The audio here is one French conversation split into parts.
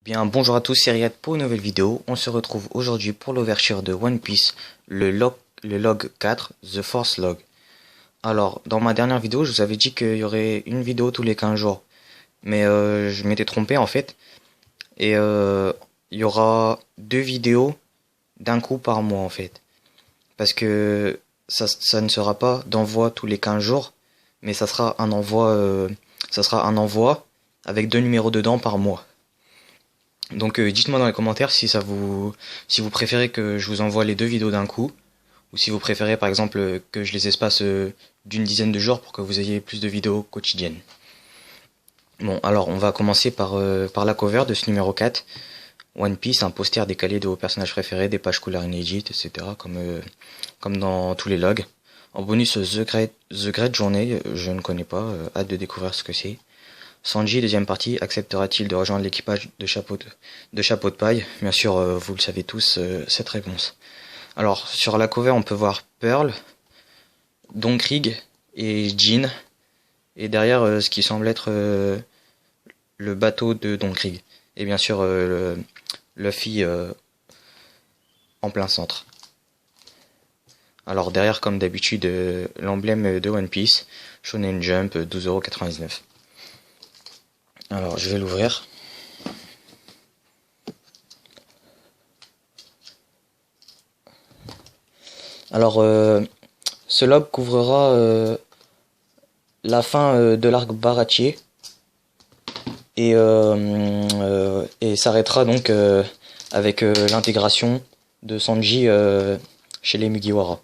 Bien, bonjour à tous, c'est Riyad pour une nouvelle vidéo. On se retrouve aujourd'hui pour l'ouverture de One Piece, le log 4, The Force Log. Alors, dans ma dernière vidéo, je vous avais dit qu'il y aurait une vidéo tous les 15 jours. Mais je m'étais trompé en fait. Et il y aura 2 vidéos d'un coup par mois en fait. Parce que ça ne sera pas d'envoi tous les 15 jours, mais ça sera un envoi avec 2 numéros dedans par mois. Donc dites-moi dans les commentaires si vous préférez que je vous envoie les 2 vidéos d'un coup, ou si vous préférez par exemple que je les espace d'une dizaine de jours pour que vous ayez plus de vidéos quotidiennes. Bon, alors on va commencer par la cover de ce numéro 4. One Piece, un poster décalé de vos personnages préférés, des pages couleurs inédites, etc. Comme dans tous les logs. En bonus, The Great Journey, je ne connais pas, hâte de découvrir ce que c'est. Sanji, deuxième partie, acceptera-t-il de rejoindre l'équipage de Chapeau de Paille? Bien sûr, vous le savez tous, cette réponse. Alors, sur la cover, on peut voir Pearl, Don Krieg et Jean. Et derrière, ce qui semble être le bateau de Don Krieg. Et bien sûr, Luffy en plein centre. Alors, derrière, comme d'habitude, l'emblème de One Piece, Shonen Jump, 12,99 €. Alors, je vais l'ouvrir. Alors, ce log couvrira la fin de l'arc Baratie et s'arrêtera donc avec l'intégration de Sanji chez les Mugiwara.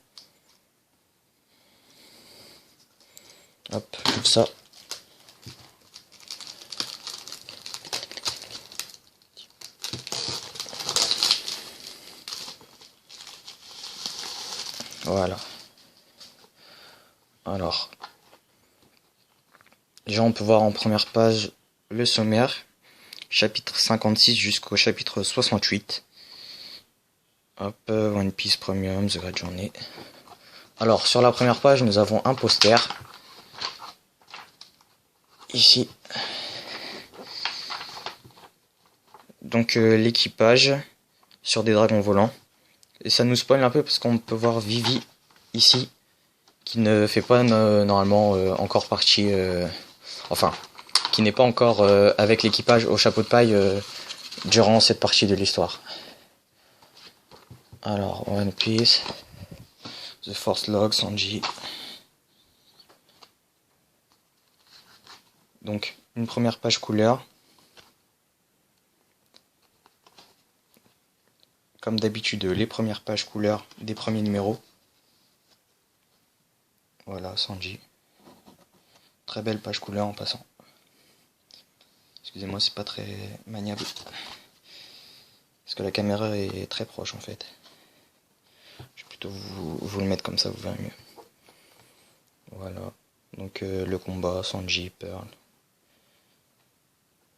Hop, comme ça. Voilà. Alors, déjà on peut voir en première page le sommaire, chapitre 56 jusqu'au chapitre 68. Hop, One Piece Premium, The Great Journey. Alors, sur la première page, nous avons un poster. Ici. Donc, l'équipage sur des dragons volants. Et ça nous spoil un peu parce qu'on peut voir Vivi ici, qui ne fait pas normalement encore partie, enfin, qui n'est pas encore avec l'équipage au chapeau de paille durant cette partie de l'histoire. Alors, One Piece, The Force Log, Sanji. Donc, une première page couleur. Comme d'habitude, les premières pages couleurs des premiers numéros. Voilà, Sanji. Très belle page couleur en passant. Excusez-moi, c'est pas très maniable. Parce que la caméra est très proche en fait. Je vais plutôt vous le mettre comme ça, vous verrez mieux. Voilà. Donc le combat, Sanji, Pearl,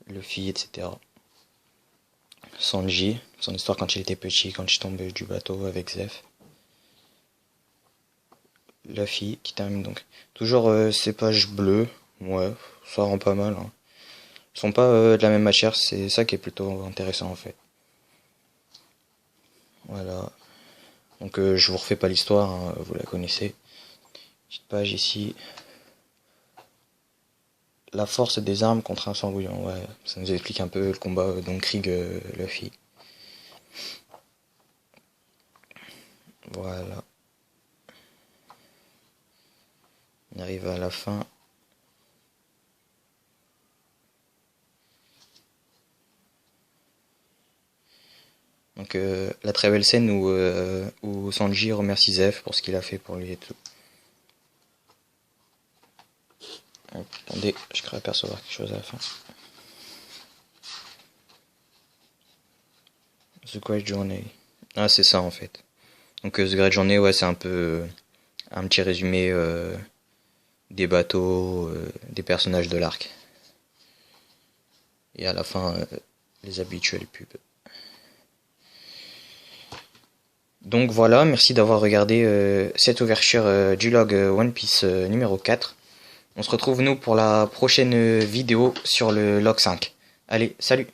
Luffy, etc. Sanji, son histoire quand il était petit, quand il tombait du bateau avec Zeph. Luffy qui termine donc. Toujours ces pages bleues, ouais, ça rend pas mal. Hein. Ils sont pas de la même matière, c'est ça qui est plutôt intéressant en fait. Voilà. Donc je vous refais pas l'histoire, hein, vous la connaissez. Petite page ici. La force des armes contre un sang bouillant, ouais, ça nous explique un peu le combat Don Krieg Luffy. Voilà. On arrive à la fin. Donc la très belle scène où Sanji remercie Zeph pour ce qu'il a fait pour lui et tout. Attendez, je crois apercevoir quelque chose à la fin. The Great Journey. Ah, c'est ça en fait. Donc The Great Journey, ouais, c'est un peu un petit résumé des bateaux, des personnages de l'arc. Et à la fin, les habituels pubs. Donc voilà, merci d'avoir regardé cette ouverture du log One Piece numéro 4. On se retrouve nous pour la prochaine vidéo sur le log 5. Allez, salut!